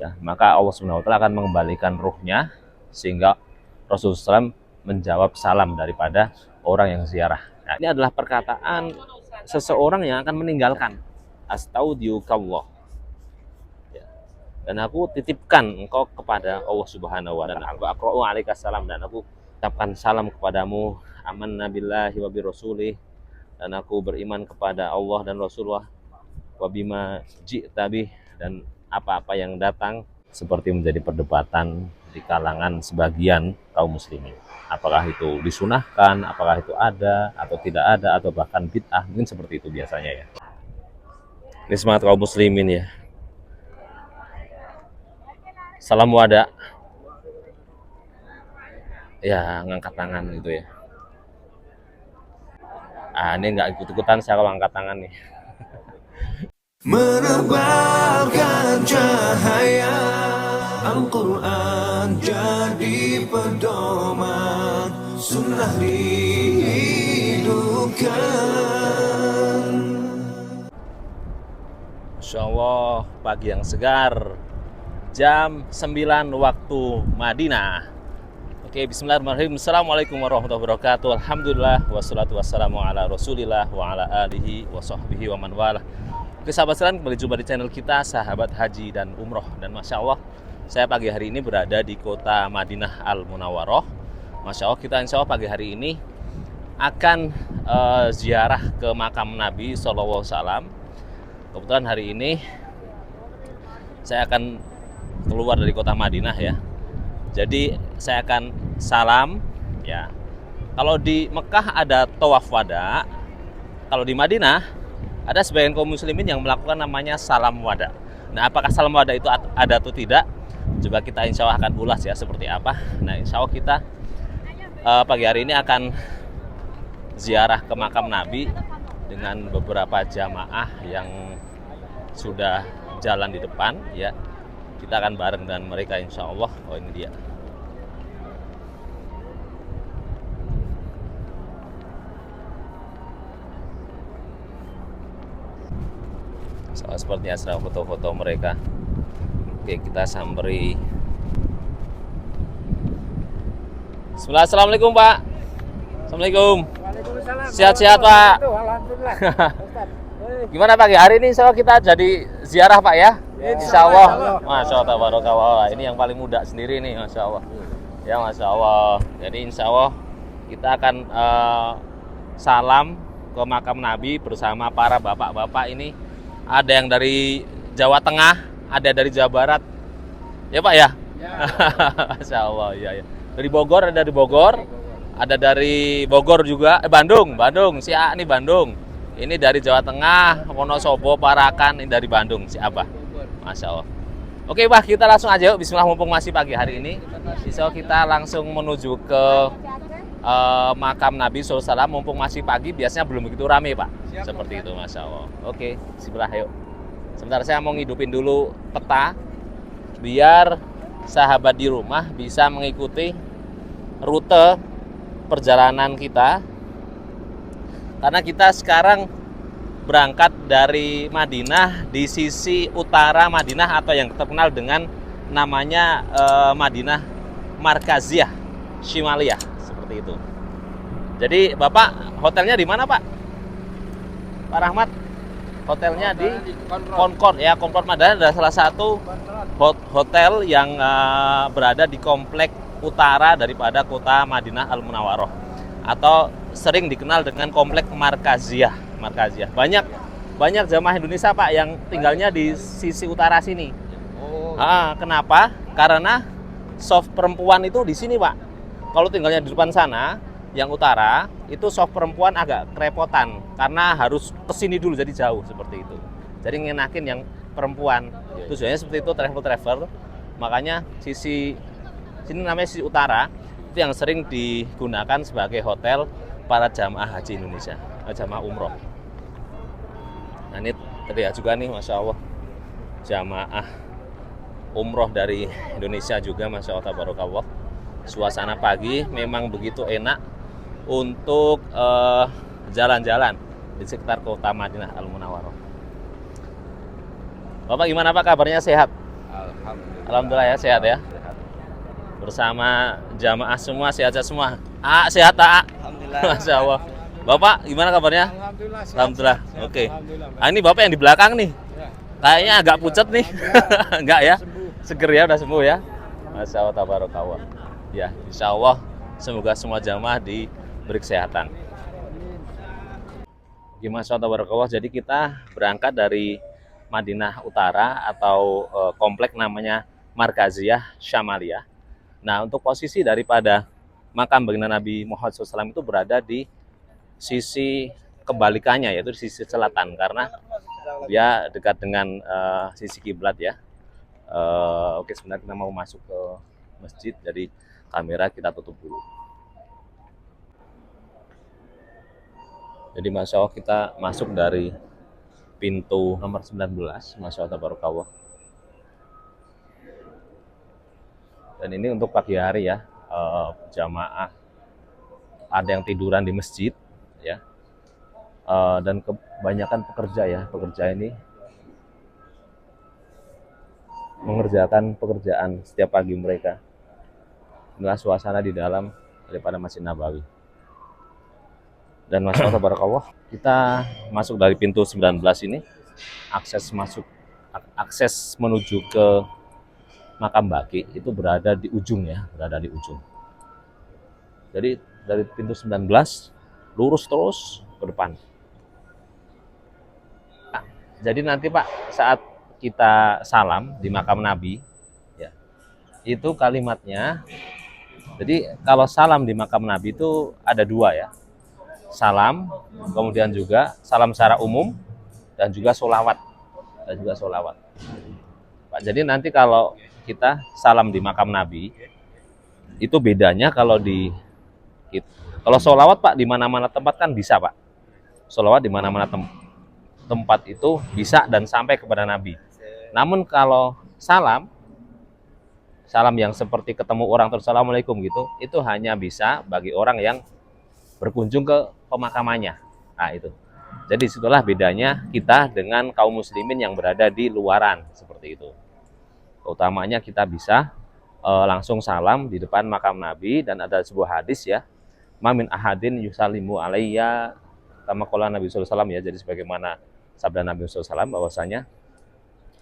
ya, maka Allah Subhanahu wa taala akan mengembalikan ruhnya sehingga Rasulullah SAW menjawab salam daripada orang yang ziarah. Nah, ini adalah perkataan seseorang yang akan meninggalkan astaudiukallah. Ya. Dan aku titipkan engkau kepada Allah Subhanahu wa taala. Aku aqra'u alaikassalam, dan aku ucapkan salam kepadamu, amanna billahi wa birrasulih, dan aku beriman kepada Allah dan Rasulullah, wa bima ji'ta bih, dan apa-apa yang datang, seperti menjadi perdebatan di kalangan sebagian kaum muslimin. Apakah itu disunahkan, apakah itu ada atau tidak ada, atau bahkan bid'ah, mungkin seperti itu biasanya ya. Ini semangat kaum muslimin ya. Salam wada. Ya, ngangkat tangan gitu ya. Ini nggak ikut-ikutan saya kalau angkat tangan nih. Menebarkan cahaya Al-Quran jadi pedoman, sunnah dihidupkan. Masya Allah, pagi yang segar, jam 9 waktu Madinah. Oke, bismillahirrahmanirrahim. Assalamualaikum warahmatullahi wabarakatuh. Alhamdulillah, wassalatu wassalamu ala rasulillah wa ala alihi wa sahbihi wa man walah. Oke sahabat sekalian, kembali jumpa di channel kita Sahabat Haji dan Umroh. Dan Masya Allah, saya pagi hari ini berada di kota Madinah Al-Munawwaroh. Masya Allah, kita insya Allah pagi hari ini akan ziarah ke makam Nabi SAW. Kebetulan hari ini saya akan keluar dari kota Madinah ya. Jadi saya akan salam ya. Kalau di Mekah ada tawaf wada, kalau di Madinah ada sebagian kaum muslimin yang melakukan namanya salam wada. Nah, apakah salam wada itu ada atau tidak? Coba kita insya Allah akan ulas ya seperti apa. Nah, insya Allah kita pagi hari ini akan ziarah ke makam Nabi dengan beberapa jamaah yang sudah jalan di depan ya. Kita akan bareng dengan mereka insya Allah. Oh, ini dia. Soal seperti asal foto-foto mereka. Oke, kita samperi. Bismillah, assalamualaikum Pak. Assalamualaikum. Waalaikumsalam. Sehat-sehat Pak. Alhamdulillah. Gimana pagi hari ini? Insya Allah kita jadi ziarah Pak ya. Insya Allah. Masya Allah, tabarakallah. Ini yang paling muda sendiri nih, Masya Allah. Ya, Masya Allah. Jadi insya Allah kita akan salam ke makam Nabi bersama para bapak-bapak ini. Ada yang dari Jawa Tengah, ada dari Jawa Barat. Ya Pak ya? Ya. Masya Allah, iya ya. Dari Bogor, ada dari Bogor. Ada dari Bogor juga, Bandung, si A ini Bandung. Ini dari Jawa Tengah, Wonosobo, Parakan, ini dari Bandung, si Abah. Masya Allah. Oke Pak, kita langsung aja yuk. Bismillah, mumpung masih pagi hari ini. Insya Allah kita langsung menuju ke makam Nabi SAW. Mumpung masih pagi, biasanya belum begitu rame Pak. Seperti itu, Masya Allah. Oke, bismillah yuk. Sebentar saya mau ngidupin dulu peta biar sahabat di rumah bisa mengikuti rute perjalanan kita. Karena kita sekarang berangkat dari Madinah di sisi utara Madinah, atau yang terkenal dengan namanya Madinah Markaziyah Shimaliyah, seperti itu. Jadi Bapak hotelnya di mana Pak? Pak Rahmat, hotelnya di Concord ya. Concord Madinah adalah salah satu hotel yang berada di komplek utara daripada kota Madinah Al-Munawwaroh, atau sering dikenal dengan komplek Markaziyah. Banyak jamaah Indonesia Pak yang tinggalnya di sisi utara sini. Kenapa? Karena soft perempuan itu di sini Pak. Kalau tinggalnya di depan sana, yang utara, itu soft perempuan agak kerepotan karena harus kesini dulu, jadi jauh seperti itu. Jadi ngenakin yang perempuan. Tujuannya seperti itu, travel. Makanya sisi sini namanya sisi utara itu yang sering digunakan sebagai hotel para jamaah haji Indonesia, jamaah umroh. Nah ini terlihat juga nih, Masya Allah, jamaah umroh dari Indonesia juga, Masya Allah, tabarakallah. Suasana pagi memang begitu enak untuk jalan-jalan di sekitar kota Madinah Al-Munawwaroh. Bapak gimana Pak, kabarnya sehat? Alhamdulillah ya, sehat ya. Bersama jamaah semua sehat semua. Sehat tak? Alhamdulillah. Masya Allah. Bapak gimana kabarnya? Alhamdulillah. Alhamdulillah. Oke. Ini Bapak yang di belakang nih. Kayaknya agak pucat nih. Enggak ya? Seger ya, udah sembuh ya. Masya Allah, tabarakallah. Ya, insya Allah semoga semua jamaah diberi kesehatan. Gimana Masya Allah, tabarakallah. Jadi kita berangkat dari Madinah Utara atau komplek namanya Markaziyah Syamaliyah. Nah, untuk posisi daripada makam baginda Nabi Muhammad SAW itu berada di sisi kebalikannya, yaitu di sisi selatan, karena dia dekat dengan sisi kiblat ya. Oke, sebenarnya kita mau masuk ke masjid, jadi kamera kita tutup dulu. Jadi Masya Allah kita masuk dari pintu nomor 19, Masya Allah tabarakallah. Dan ini untuk pagi hari ya, jamaah ada yang tiduran di masjid ya, dan kebanyakan pekerja ini mengerjakan pekerjaan setiap pagi mereka. Inilah suasana di dalam daripada Masjid Nabawi. Dan Masya Allah tabarakallah, kita masuk dari pintu 19 ini, akses menuju ke makam Baqi itu berada di ujung ya, berada di ujung. Jadi dari pintu 19 lurus terus ke depan. Nah, jadi nanti Pak, saat kita salam di makam Nabi ya, itu kalimatnya, jadi kalau salam di makam Nabi itu ada dua ya, salam, kemudian juga salam secara umum, dan juga sholawat. Pak, jadi nanti kalau kita salam di makam Nabi itu bedanya kalau sholawat Pak di mana-mana tempat kan bisa Pak. Sholawat di mana-mana tempat itu bisa dan sampai kepada Nabi. Namun kalau salam yang seperti ketemu orang terus assalamualaikum gitu, itu hanya bisa bagi orang yang berkunjung ke pemakamannya. Nah itu. Jadi situlah bedanya kita dengan kaum muslimin yang berada di luaran seperti itu. Utamanya kita bisa langsung salam di depan makam Nabi, dan ada sebuah hadis ya, mamin ahadin yusalimu alayya kama qala Nabi sallallahu alaihi wasallam ya. Jadi sebagaimana sabda Nabi sallallahu alaihi wasallam bahwasanya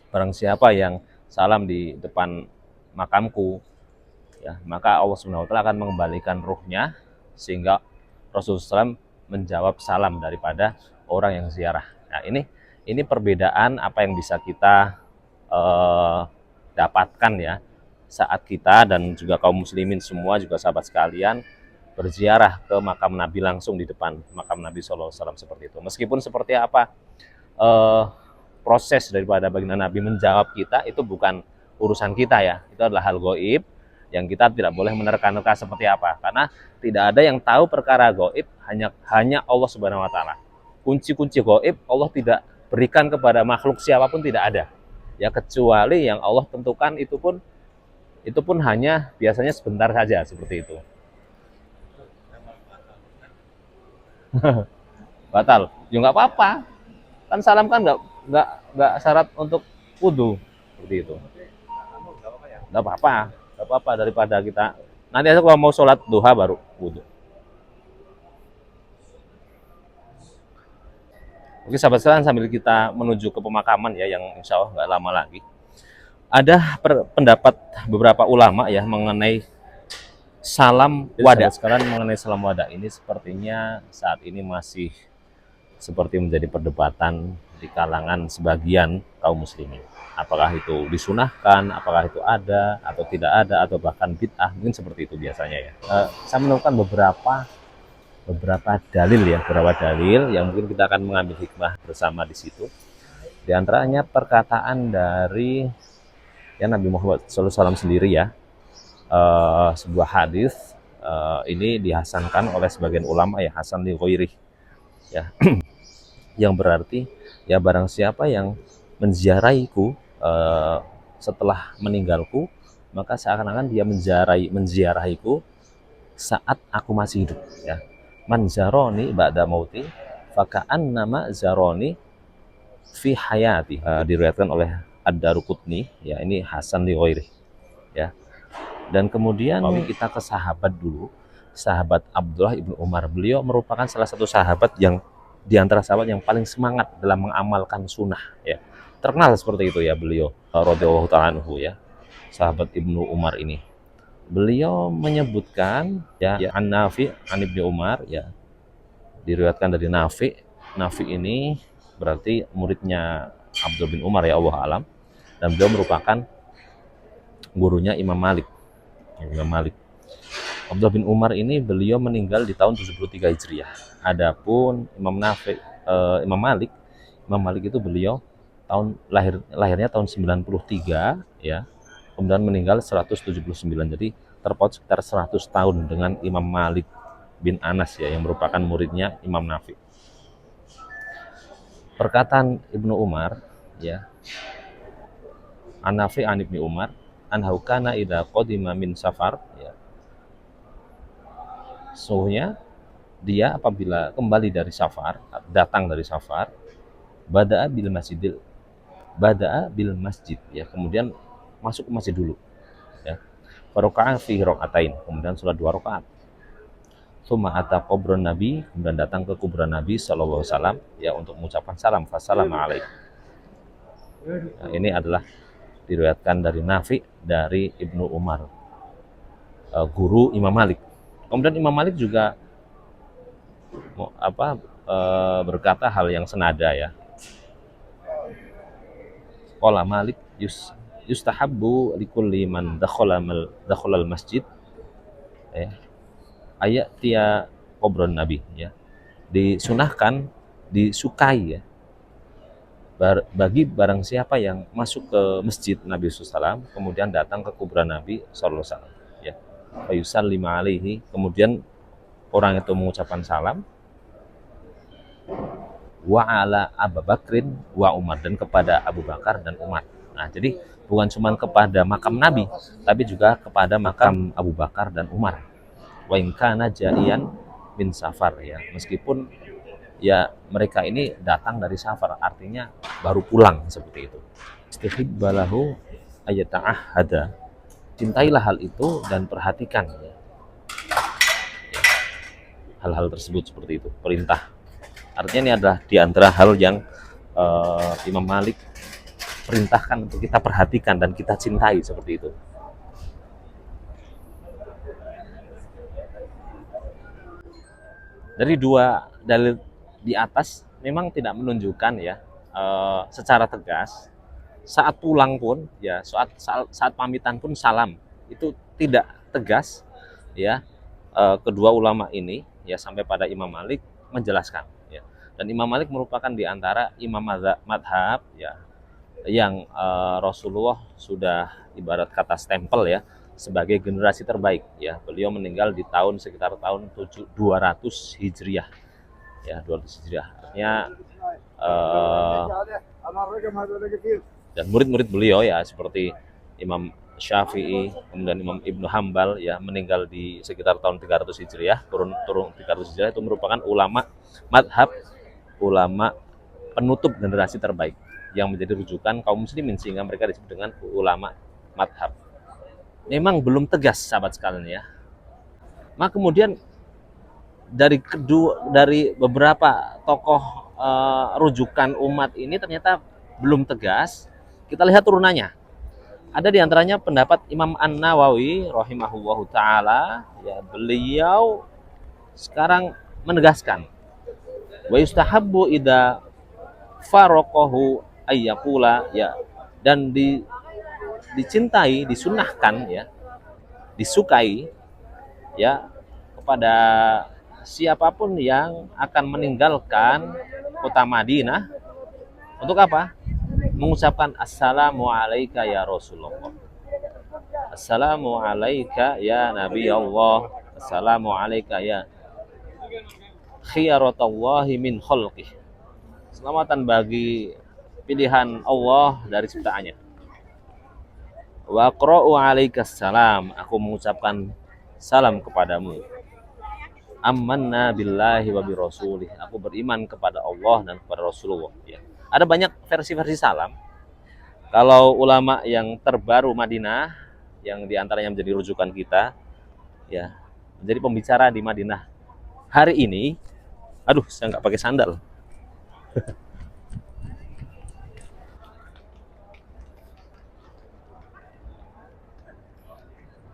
barang siapa yang salam di depan makamku ya, maka Allah Subhanahu wa taala akan mengembalikan ruhnya, sehingga Rasulullah SAW menjawab salam daripada orang yang ziarah. Nah, ini perbedaan apa yang bisa kita dapatkan ya saat kita dan juga kaum muslimin semua, juga sahabat sekalian, berziarah ke makam Nabi langsung di depan makam Nabi SAW seperti itu. Meskipun seperti apa proses daripada baginda Nabi menjawab kita, itu bukan urusan kita ya, itu adalah hal gaib yang kita tidak boleh menerka-nerka seperti apa, karena tidak ada yang tahu perkara gaib, hanya Allah Subhanahu wa taala. Kunci-kunci gaib Allah tidak berikan kepada makhluk siapapun, tidak ada ya, kecuali yang Allah tentukan, itu pun hanya biasanya sebentar saja seperti itu. Batal ya nggak apa-apa, kan salam kan nggak syarat untuk wudu seperti itu. Nggak apa-apa daripada kita nanti aja kalau mau sholat duha baru wudu. Oke sahabat sekalian, sambil kita menuju ke pemakaman ya, yang insya Allah nggak lama lagi. Ada pendapat beberapa ulama ya mengenai salam wada. Sekarang mengenai salam wada ini sepertinya saat ini masih seperti menjadi perdebatan di kalangan sebagian kaum muslimin. Apakah itu disunahkan, apakah itu ada atau tidak ada, atau bahkan bid'ah, mungkin seperti itu biasanya ya. Saya menemukan beberapa dalil yang mungkin kita akan mengambil hikmah bersama di situ. Di antaranya perkataan dari ya Nabi Muhammad SAW sendiri ya, sebuah hadis ini dihasankan oleh sebagian ulama ya, hasan li ghairih ya, yang berarti ya barang siapa yang menziarahiku setelah meninggalku, maka seakan-akan dia menziarahiku saat aku masih hidup ya. Man zaroni ba'da mauti faka'annama zaroni fi hayati. Diriwayatkan oleh Ad-Daruqutni, ya ini Hasan li ghairi, ya. Dan kemudian kita ke sahabat dulu, sahabat Abdullah ibnu Umar. Beliau merupakan salah satu sahabat yang di antara sahabat yang paling semangat dalam mengamalkan sunnah, ya. Terkenal seperti itu ya beliau, radhiyallahu ta'ala anhu, ya. Sahabat Ibnu Umar ini. Beliau menyebutkan ya An-Nafi an Ibnu Umar, ya. Diriwayatkan dari Nafi. Nafi ini berarti muridnya Abdul bin Umar, ya, Allah alam. Dan beliau merupakan gurunya Imam Malik. Imam Malik. Abdullah bin Umar ini beliau meninggal di tahun 73 Hijriah. Adapun Imam Malik itu beliau lahirnya tahun 93, ya. Kemudian meninggal 179. Jadi terpaut sekitar 100 tahun dengan Imam Malik bin Anas, ya, yang merupakan muridnya Imam Nafi. Perkataan Ibnu Umar, ya. An-Nafi an Ibnu Umar anhu kana idza qadima min safar, ya. Sesungguhnya dia apabila kembali dari safar, datang dari safar, bada'a bil masjid, ya, kemudian masuk ke masjid dulu, ya. Faraka'a fi raka'atain, kemudian salat 2 rakaat. Tsumma ata qabran Nabi, kemudian datang ke kuburan Nabi sallallahu alaihi wasallam, ya, untuk mengucapkan salam, fasalama alaihi. Nah, ini adalah diriwayatkan dari Nafi dari Ibnu Umar, guru Imam Malik. Kemudian Imam Malik juga berkata hal yang senada, ya. Qala Malik yustahabbu likulli man dakhala al-masjid, ya, ayat tia qabron Nabi, ya. Disunahkan, disukai, ya, bagi barang siapa yang masuk ke masjid Nabi SAW, kemudian datang ke kuburan Nabi SAW, ya, fayusallimu alaihi, kemudian orang itu mengucapkan salam, wa ala Abu Bakrin wa Umar, dan kepada Abu Bakar dan Umar. Nah, jadi bukan cuma kepada makam Nabi, tapi juga kepada makam Abu Bakar dan Umar. Wa in kana ja'ian min safar, ya, meskipun, ya, mereka ini datang dari safar, artinya baru pulang, seperti itu. Istihibbalahu ayata'ahada, cintailah hal itu dan perhatikan, ya, hal-hal tersebut, seperti itu, perintah. Artinya ini adalah di antara hal yang Imam Malik perintahkan untuk kita perhatikan dan kita cintai, seperti itu. Dari dua dalil di atas memang tidak menunjukkan, ya, secara tegas saat pulang pun, ya, saat pamitan pun salam itu tidak tegas, ya. Kedua ulama ini, ya, sampai pada Imam Malik menjelaskan, ya. Dan Imam Malik merupakan di antara imam madhab, ya, yang Rasulullah sudah ibarat kata stempel, ya, sebagai generasi terbaik, ya. Beliau meninggal di tahun sekitar tahun 200 Hijriah, ya, 200 Hijriah. Artinya dan murid-murid beliau, ya, seperti Imam Syafi'i, kemudian Imam Ibnu Hambal, ya, meninggal di sekitar tahun 300 Hijriah, turun 300 Hijriah, itu merupakan ulama madhab, ulama penutup generasi terbaik yang menjadi rujukan kaum muslimin, sehingga mereka disebut dengan ulama madhab. Memang belum tegas, sahabat sekalian, ya. Maka kemudian dari beberapa tokoh rujukan umat ini ternyata belum tegas. Kita lihat turunannya. Ada di antaranya pendapat Imam An-Nawawi rahimahullahu taala, ya, beliau sekarang menegaskan wa yustahabbu idza faraqahu ayyaqula, ya, dan dicintai, disunnahkan, ya, disukai, ya, kepada siapapun yang akan meninggalkan kota Madinah untuk apa? Mengucapkan assalamu alayka ya Rasulullah, assalamu alayka ya Nabi Allah, assalamu alayka ya khiyaratallahi min khalqih, selamatan bagi pilihan Allah dari ciptaannya. Wa aqra'u alaikas salam, aku mengucapkan salam kepadamu. Amanna billahi wa bi rasulih, aku beriman kepada Allah dan kepada Rasulullah, ya. Ada banyak versi-versi salam. Kalau ulama yang terbaru Madinah, yang diantaranya menjadi rujukan kita, ya, menjadi pembicara di Madinah hari ini. Aduh, saya nggak pakai sandal.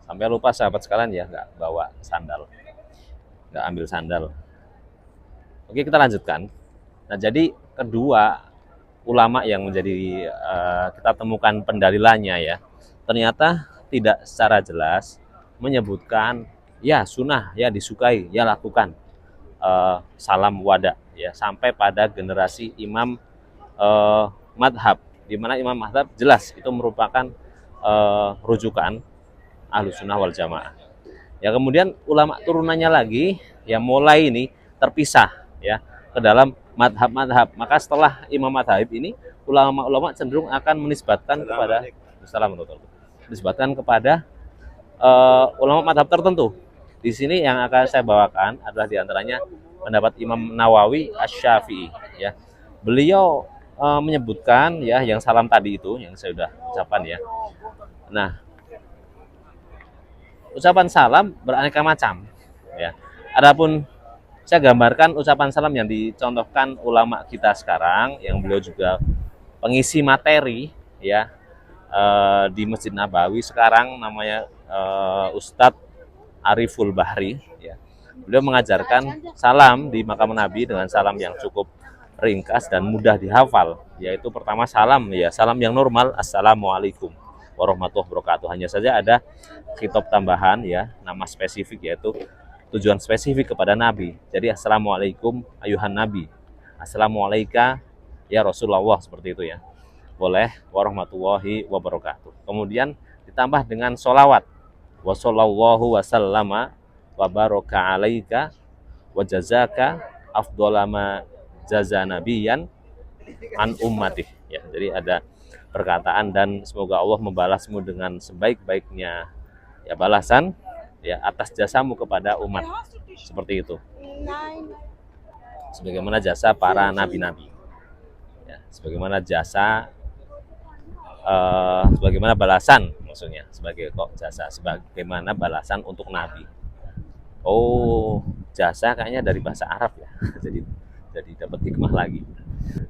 Sampai lupa sahabat sekalian ya, nggak bawa sandal, nggak ambil sandal. Oke, kita lanjutkan. Nah, jadi kedua ulama yang menjadi kita temukan pendalilannya ya, ternyata tidak secara jelas menyebutkan ya sunnah, ya disukai, ya lakukan salam wada ya sampai pada generasi imam madhab, di mana imam madhab jelas itu merupakan rujukan ahlu sunnah wal jamaah. Ya kemudian ulama turunannya lagi ya mulai ini terpisah ya ke dalam madhab-madhab. Maka setelah imam madhab ini ulama-ulama cenderung akan menisbatkan kepada menisbatkan kepada ulama madhab tertentu. Di sini yang akan saya bawakan adalah diantaranya pendapat Imam Nawawi Asy-Syafi'i ya. Beliau menyebutkan ya yang salam tadi itu yang saya sudah ucapkan ya. Nah, ucapan salam beraneka macam ya. Adapun saya gambarkan ucapan salam yang dicontohkan ulama kita sekarang, yang beliau juga pengisi materi ya di Masjid Nabawi sekarang, namanya Ustadz Ariful Bahri ya. Beliau mengajarkan salam di makam Nabi dengan salam yang cukup ringkas dan mudah dihafal, yaitu pertama salam ya, salam yang normal, assalamualaikum warahmatullahi wabarakatuh. Hanya saja ada khitab tambahan ya, nama spesifik, yaitu tujuan spesifik kepada Nabi. Jadi assalamualaikum ayuhan Nabi, assalamualaikum ya Rasulullah, seperti itu ya. Boleh, warahmatullahi wabarakatuh. Kemudian ditambah dengan sholawat, wa sallallahu wasallama wa baraka alaika wa jazaka afdolama jaza nabiyan an ummatih ya. Jadi ada perkataan, dan semoga Allah membalasmu dengan sebaik-baiknya ya balasan ya atas jasamu kepada umat, seperti itu, sebagaimana jasa para nabi-nabi ya, sebagaimana jasa sebagaimana balasan, maksudnya sebagai kok jasa sebagaimana balasan untuk nabi. Oh, jasa kayaknya dari bahasa Arab ya. jadi dapat hikmah lagi.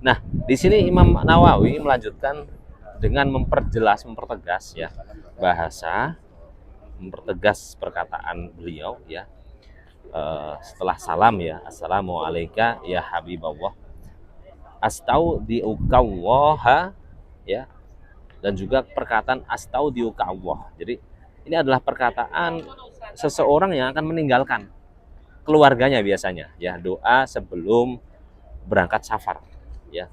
Nah, di sini Imam Nawawi melanjutkan dengan mempertegas ya bahasa, mempertegas perkataan beliau ya setelah salam ya, assalamualaikum ya habiballah, astaudiukallah ya, dan juga perkataan astaudiukallah. Jadi ini adalah perkataan seseorang yang akan meninggalkan keluarganya biasanya ya, doa sebelum berangkat safar ya,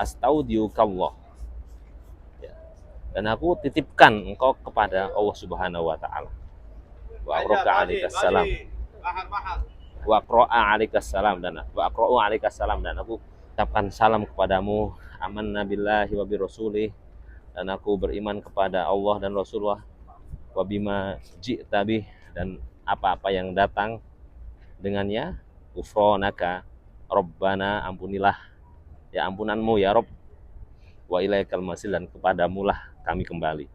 astaudiukallah ya, dan aku titipkan engkau kepada Allah Subhanahu wa taala. Wa aqra'a alaikassalam. Wa aqra'a alaikassalam, dan wa aqra'u alaikassalam, dan aku ucapkan salam kepadamu, amanna billahi wa bi rasulih, dan aku beriman kepada Allah dan Rasulullah, wa bima ji'ta bih, dan apa-apa yang datang dengannya, ghufranaka rabbana, ampunilah ya ampunanmu ya Rob, wa ilaikal masir, dan kepadamulah kami kembali.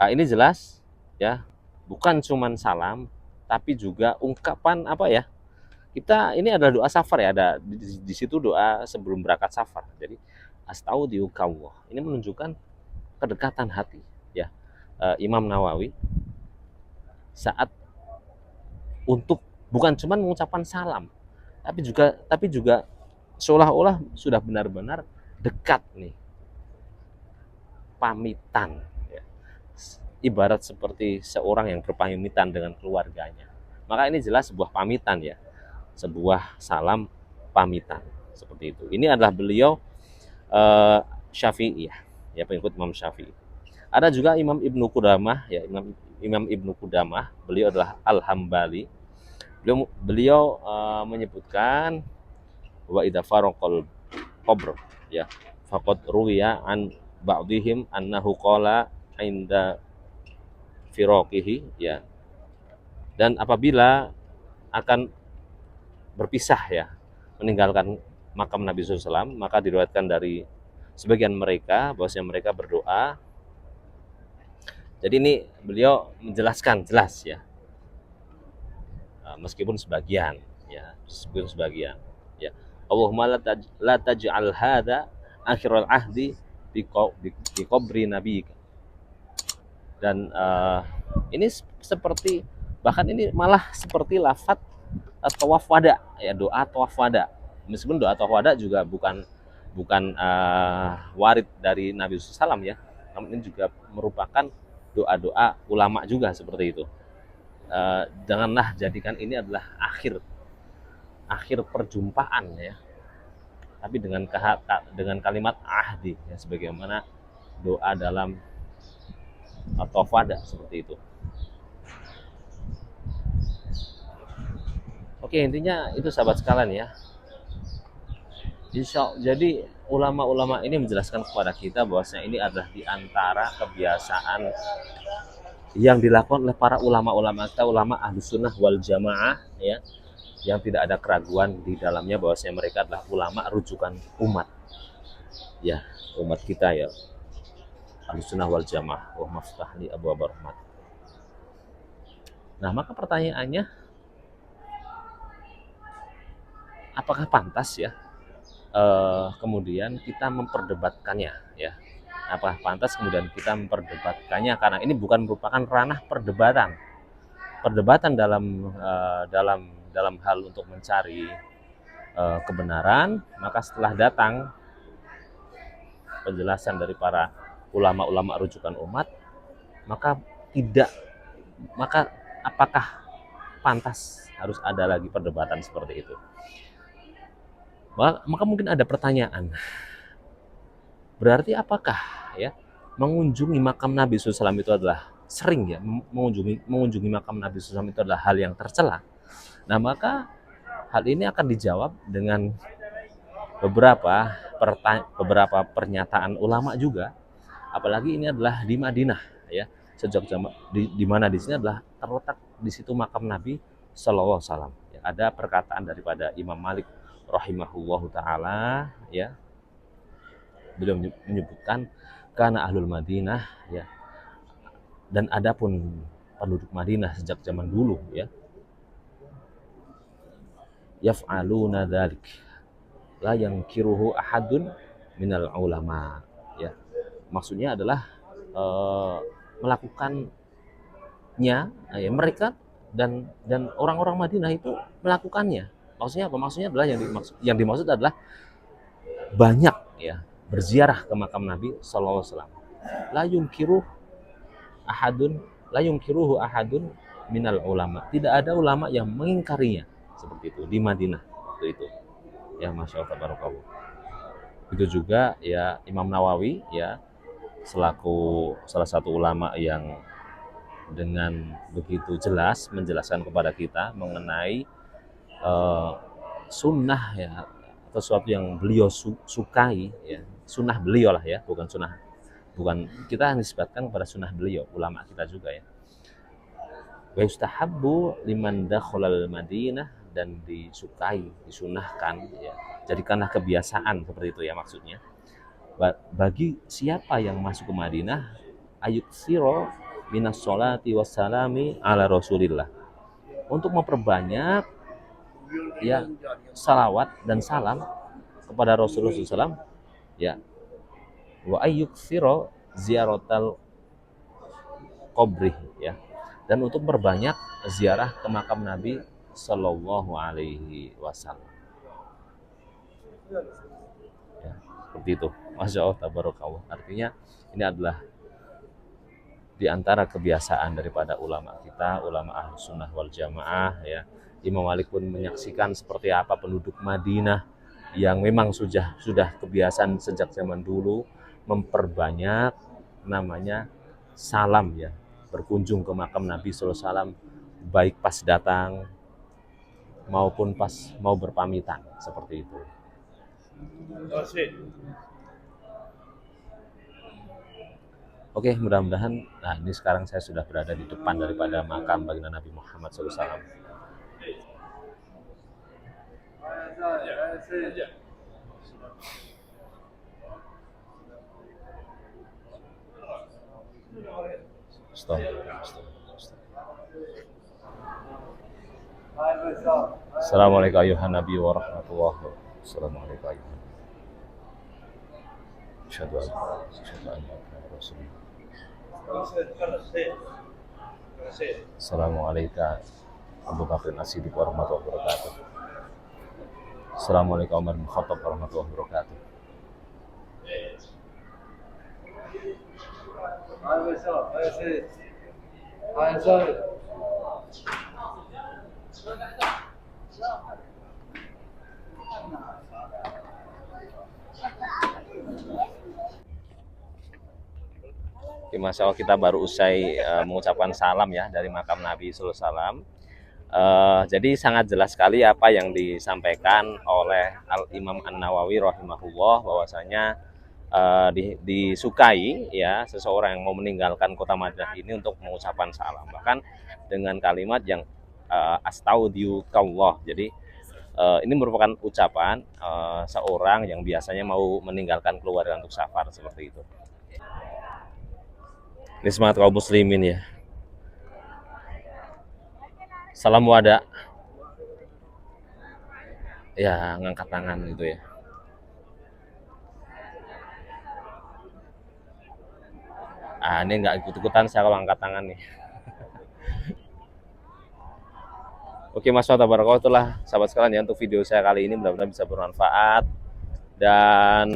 Nah, ini jelas ya, bukan cuman salam tapi juga ungkapan apa ya, kita ini adalah doa safar ya, ada di situ doa sebelum berangkat safar. Jadi astaudiukallah ini menunjukkan kedekatan hati ya Imam Nawawi saat untuk bukan cuman mengucapkan salam tapi juga seolah-olah sudah benar-benar dekat nih, pamitan ya. Ibarat seperti seorang yang berpamitan dengan keluarganya. Maka ini jelas sebuah pamitan ya, sebuah salam pamitan, seperti itu. Ini adalah beliau Syafi'i ya, pengikut Imam Syafi'i. Ada juga Imam Ibnu Qudamah ya, Imam Ibnu Qudamah, beliau adalah Al-Hambali. Beliau menyebutkan wa idza faraqal qabr ya faqad ruwiya an ba'dihim annahu qala inda firaqihi ya, dan apabila akan berpisah ya, meninggalkan makam Nabi SAW, maka diriwayatkan dari sebagian mereka bahwasanya mereka berdoa. Jadi ini beliau menjelaskan jelas ya, meskipun sebagian ya, meskipun sebagian ya. Allahumma la taj'al hadza akhirul ahdi bi qabri nabi. Dan ini seperti, bahkan ini malah seperti lafaz tawaf wada ya, doa tawaf wada. Meskipun doa tawaf wada juga bukan warid dari Nabi SAW ya, namun ini juga merupakan doa-doa ulama juga seperti itu. Janganlah jadikan ini adalah akhir perjumpaan ya, tapi dengan kalimat ahdi ya, sebagaimana doa dalam atau wada seperti itu. Oke, intinya itu sahabat sekalian ya. Jadi ulama-ulama ini menjelaskan kepada kita bahwasanya ini adalah di antara kebiasaan yang dilakukan oleh para ulama-ulama kita, ulama Ahlus Sunnah wal Jamaah ya, yang tidak ada keraguan di dalamnya bahwasanya mereka adalah ulama rujukan umat ya, umat kita ya, Ahlus Sunnah wal Jamaah. Wa maftah li abwaab rahmat. Nah, maka pertanyaannya, apakah pantas ya kemudian kita memperdebatkannya ya? Apakah pantas kemudian kita memperdebatkannya, karena ini bukan merupakan ranah perdebatan dalam hal untuk mencari kebenaran. Maka setelah datang penjelasan dari para ulama-ulama rujukan umat, maka apakah pantas harus ada lagi perdebatan seperti itu? Maka mungkin ada pertanyaan, berarti apakah ya mengunjungi makam Nabi SAW itu adalah sering ya, mengunjungi makam Nabi SAW itu adalah hal yang tercela? Nah, maka hal ini akan dijawab dengan beberapa pernyataan ulama juga, apalagi ini adalah di Madinah ya, sejak zaman di mana di sini adalah terletak di situ makam Nabi Sallallahu Alaihi Wasallam. Ada perkataan daripada Imam Malik rahimahullahu taala ya, beliau menyebutkan karena ahlul Madinah ya, dan adapun penduduk Madinah sejak zaman dulu ya, yaf'aluna dzalik la yankiruhu ahadun minal ulama ya. Maksudnya adalah melakukannya ya, mereka dan orang-orang Madinah itu melakukannya. Maksudnya apa? Maksudnya adalah yang dimaksud adalah banyak ya berziarah ke makam Nabi sallallahu alaihi wasallam. La yunkiruhu ahadun minal ulama. Tidak ada ulama yang mengingkarinya seperti itu di Madinah waktu itu. Ya, Masya Allah tabarakallah. Itu juga ya Imam Nawawi ya, selaku salah satu ulama yang dengan begitu jelas menjelaskan kepada kita mengenai sunnah ya, sesuatu yang beliau sukai ya, sunnah beliau lah ya, bukan kita nisbatkan kepada sunnah beliau, ulama kita juga ya. Wa yustahabbu liman dakhalal Madinah, dan disukai, disunahkan ya, jadikanlah kebiasaan seperti itu ya maksudnya, bagi siapa yang masuk ke Madinah, ayuksiro minas sholati wassalami ala rasulillah, untuk memperbanyak ya salawat dan salam kepada Rasulullah SAW ya, wa ayyuksiro ziaratal qabri ya, dan untuk berbanyak ziarah ke makam Nabi Sallallahu Alaihi Wasallam ya, seperti itu. Masya Allah tabarakallah. Artinya ini adalah di antara kebiasaan daripada ulama kita, ulama Ahlus Sunnah wal Jamaah ya. Imam Malik pun menyaksikan seperti apa penduduk Madinah yang memang sudah kebiasaan sejak zaman dulu memperbanyak namanya salam ya, berkunjung ke makam Nabi sallallahu alaihi wasallam, baik pas datang maupun pas mau berpamitan seperti itu. Oke, mudah-mudahan. Nah, ini sekarang saya sudah berada di depan daripada makam baginda Nabi Muhammad SAW. Assalamualaikum ayuhan nabi wa rahmatullah. Assalamualaikum ayuhan. Asyhadu an la ilaha illallah. Assalamualaikum Abu Bakr As-Siddiq warahmatullahi wabarakatuh. Assalamualaikum Umar bin Khattab warahmatullahi wabarakatuh. Oke, Masya Allah, kita baru usai mengucapkan salam ya dari makam Nabi Sallallahu Alaihi Wasallam. Jadi sangat jelas sekali apa yang disampaikan oleh Al-Imam An-Nawawi rahimahullah, bahwasanya disukai ya seseorang yang mau meninggalkan kota Madinah ini untuk mengucapkan salam, bahkan dengan kalimat yang astaudiukallah. Jadi ini merupakan ucapan seorang yang biasanya mau meninggalkan keluarga untuk safar seperti itu. Ini semangat kaum muslimin ya. Salam wada. Ya, ngangkat tangan gitu ya. Ini nggak ikut-ikutan saya kalau angkat tangan nih. Oke, Mas Tabarakallah, itulah sahabat sekalian ya untuk video saya kali ini, mudah-mudahan bisa bermanfaat. Dan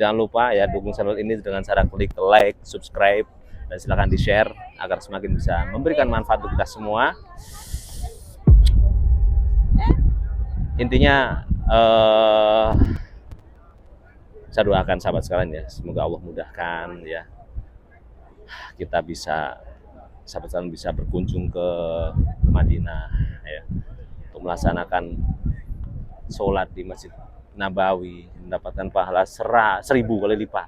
jangan lupa ya dukung channel ini dengan cara klik like, subscribe, dan silahkan di-share agar semakin bisa memberikan manfaat untuk kita semua. Intinya saya doakan sahabat sekalian ya, semoga Allah mudahkan ya, kita bisa, sahabat sekalian bisa berkunjung ke Madinah ya, untuk melaksanakan sholat di Masjid Nabawi, mendapatkan pahala 1000 kali lipat,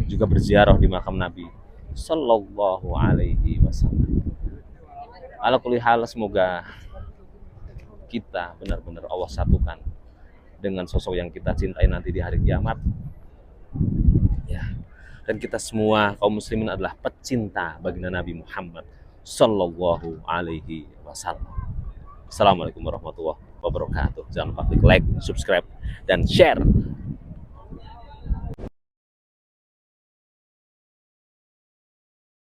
juga berziarah di makam Nabi Sallallahu Alaihi Wasallam. Ala kulli hal, semoga kita benar-benar Allah satukan dengan sosok yang kita cintai nanti di hari kiamat ya. Dan kita semua kaum muslimin adalah pecinta baginda Nabi Muhammad Sallallahu Alaihi Wasallam. Assalamualaikum warahmatullahi wabarakatuh. Jangan lupa klik like, subscribe, dan share